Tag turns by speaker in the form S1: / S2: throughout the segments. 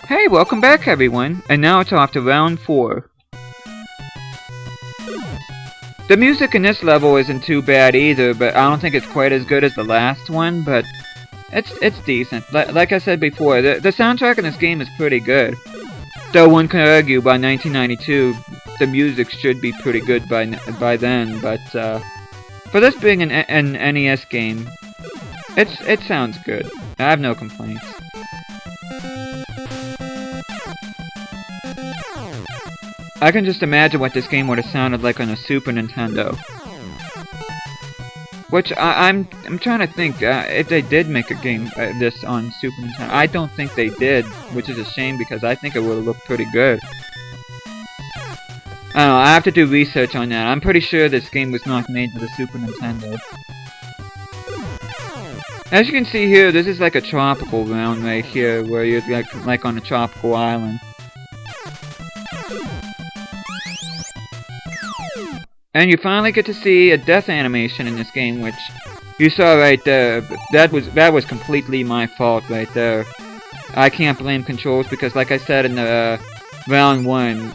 S1: Hey, welcome back everyone, and now it's off to round 4. The music in this level isn't too bad either, but I don't think it's quite as good as the last one, but it's decent. Like I said before, the soundtrack in this game is pretty good. Though one could argue by 1992, the music should be pretty good by then, but for this being an NES game, it sounds good. I have no complaints. I can just imagine what this game would have sounded like on a Super Nintendo. Which I'm trying to think if they did make a game this on Super Nintendo. I don't think they did, which is a shame because I think it would have looked pretty good. I don't know, I have to do research on that. I'm pretty sure this game was not made for the Super Nintendo. As you can see here, this is like a tropical round right here, where you're like on a tropical island. And you finally get to see a death animation in this game, which you saw right there. That was completely my fault right there. I can't blame controls because, like I said in the round 1,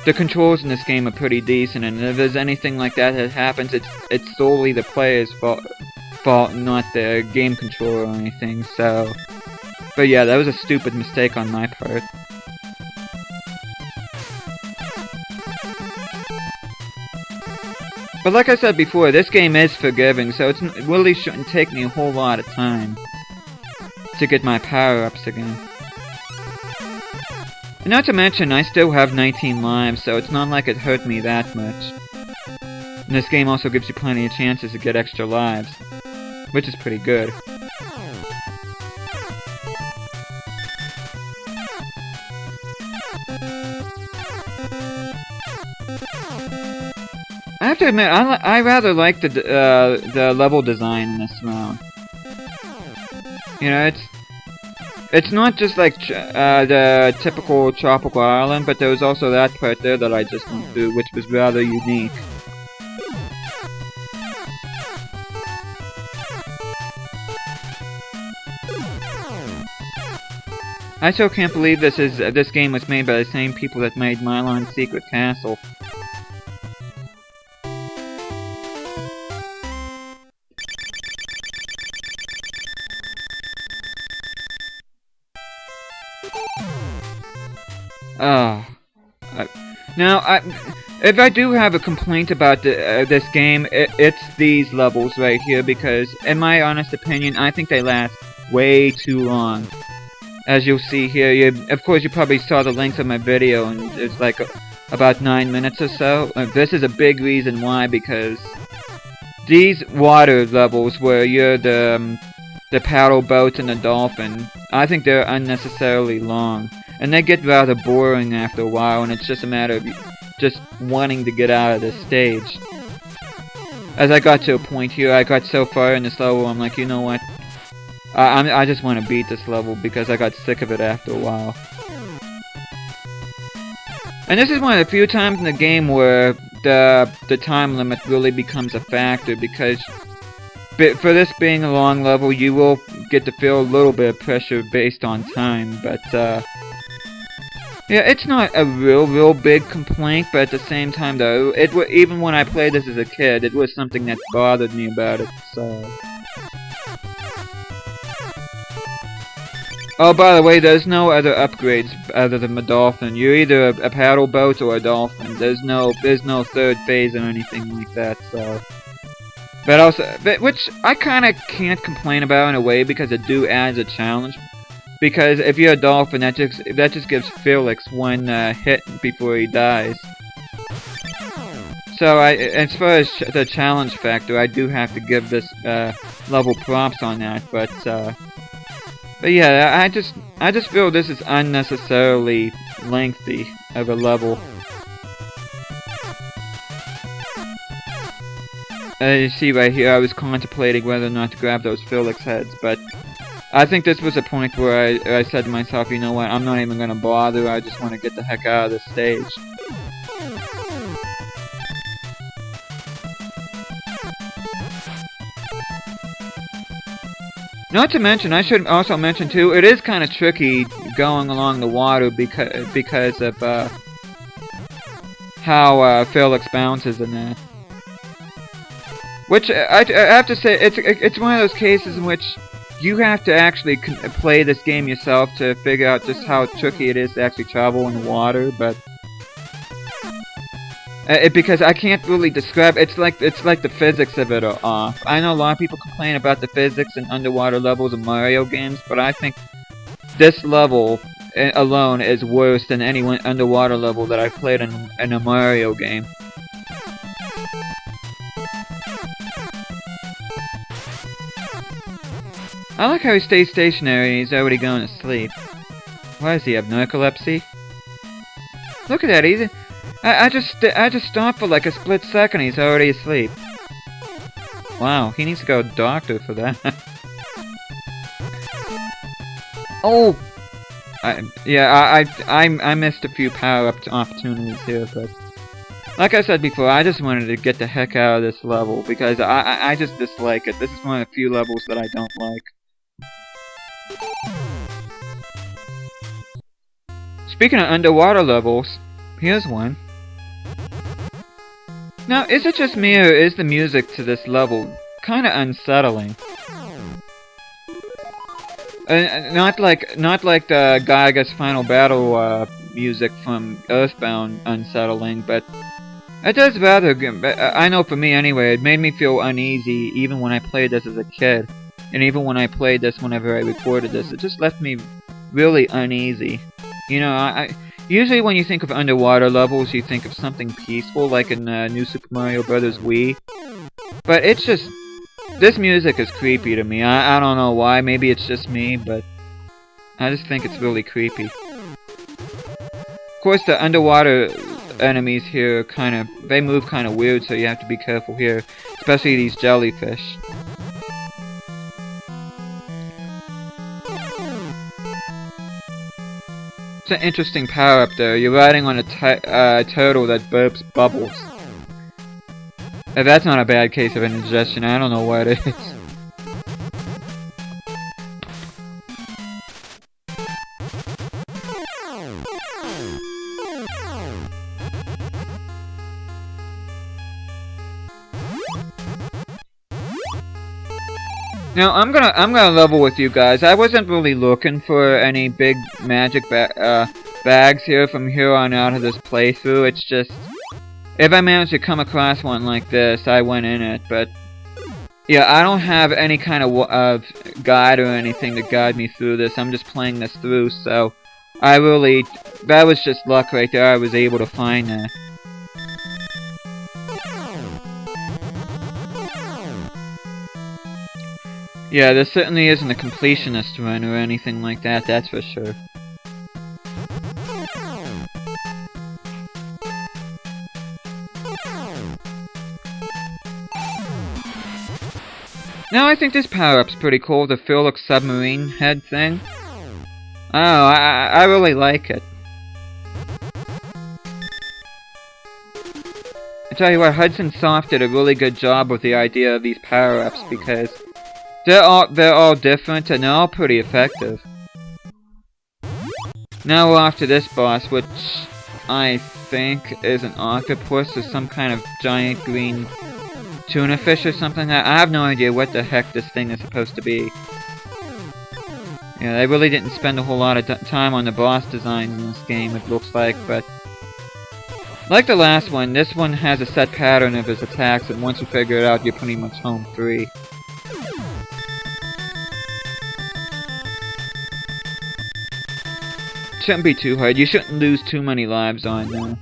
S1: the controls in this game are pretty decent, and if there's anything like that happens, it's solely the player's fault, not the game controller or anything. So, but yeah, that was a stupid mistake on my part. But like I said before, this game is forgiving, so it really shouldn't take me a whole lot of time to get my power-ups again. And not to mention, I still have 19 lives, so it's not like it hurt me that much. And this game also gives you plenty of chances to get extra lives, which is pretty good. I have to admit, I rather like the level design in this round. You know, it's not just like the typical tropical island, but there was also that part there that I just went through, which was rather unique. I still can't believe this game was made by the same people that made Mylon's Secret Castle. Now, if I do have a complaint about this game, it's these levels right here, because, in my honest opinion, I think they last way too long. As you'll see here, of course you probably saw the length of my video, and it's like about 9 minutes or so. This is a big reason why, because these water levels where you're the paddle boats and the dolphin, I think they're unnecessarily long. And they get rather boring after a while, and it's just a matter of just wanting to get out of this stage. As I got to a point here, I got so far in this level, I'm like, you know what? I just want to beat this level because I got sick of it after a while. And this is one of the few times in the game where the time limit really becomes a factor, because for this being a long level, you will get to feel a little bit of pressure based on time, but yeah, it's not a real big complaint, but at the same time though, even when I played this as a kid, it was something that bothered me about it, so... Oh, by the way, there's no other upgrades other than the dolphin. You're either a paddle boat or a dolphin. There's no third phase or anything like that, so... which I kinda can't complain about in a way, because it adds a challenge. Because if you're a dolphin, that just gives Felix one hit before he dies. So as far as the challenge factor, I do have to give this level props on that. But yeah, I just feel this is unnecessarily lengthy of a level. As you see right here, I was contemplating whether or not to grab those Felix heads, but I think this was a point where I said to myself, you know what, I'm not even gonna bother, I just want to get the heck out of this stage. Not to mention, I should also mention too, it is kind of tricky going along the water because of how Felix bounces in that. Which I have to say, it's one of those cases in which you have to actually play this game yourself to figure out just how tricky it is to actually travel in the water. But because I can't really describe, it's like the physics of it are off. I know a lot of people complain about the physics in underwater levels of Mario games, but I think this level alone is worse than any underwater level that I've played in a Mario game. I like how he stays stationary and he's already going to sleep. Why does he have narcolepsy? Look at that, I just stopped for like a split second, he's already asleep. Wow, he needs to go to the doctor for that. Oh! I missed a few power-up opportunities here, but... Like I said before, I just wanted to get the heck out of this level, because I just dislike it. This is one of the few levels that I don't like. Speaking of underwater levels, here's one. Now, is it just me, or is the music to this level kinda unsettling? Not like the Gaiga's Final Battle music from Earthbound unsettling, but it does rather good. I know for me anyway, it made me feel uneasy even when I played this as a kid. And even when I played this whenever I recorded this, it just left me really uneasy. You know, usually when you think of underwater levels, you think of something peaceful, like in New Super Mario Bros. Wii. But it's just... this music is creepy to me. I don't know why, maybe it's just me, but... I just think it's really creepy. Of course, the underwater enemies here they move kinda weird, so you have to be careful here. Especially these jellyfish. It's an interesting power up there. You're riding on a turtle that burps bubbles. If that's not a bad case of indigestion, I don't know what it is. Now I'm gonna level with you guys. I wasn't really looking for any big magic bags here from here on out of this playthrough. It's just if I managed to come across one like this, I went in it. But yeah, I don't have any kind of guide or anything to guide me through this. I'm just playing this through, so that was just luck right there. I was able to find that. Yeah, this certainly isn't a completionist run or anything like that, that's for sure. Now I think this power-up's pretty cool, the Felix submarine head thing. Oh, I really like it. I tell you what, Hudson Soft did a really good job with the idea of these power-ups because they're all different and they're all pretty effective. Now we're off to this boss, which I think is an octopus or some kind of giant green tuna fish or something. I have no idea what the heck this thing is supposed to be. Yeah, they really didn't spend a whole lot of time on the boss design in this game, it looks like, but... like the last one, this one has a set pattern of his attacks, and once you figure it out, you're pretty much home free. Shouldn't be too hard. You shouldn't lose too many lives on there.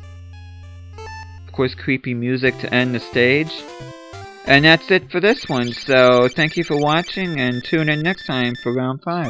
S1: Of course, creepy music to end the stage. And that's it for this one, so thank you for watching, and tune in next time for round 5.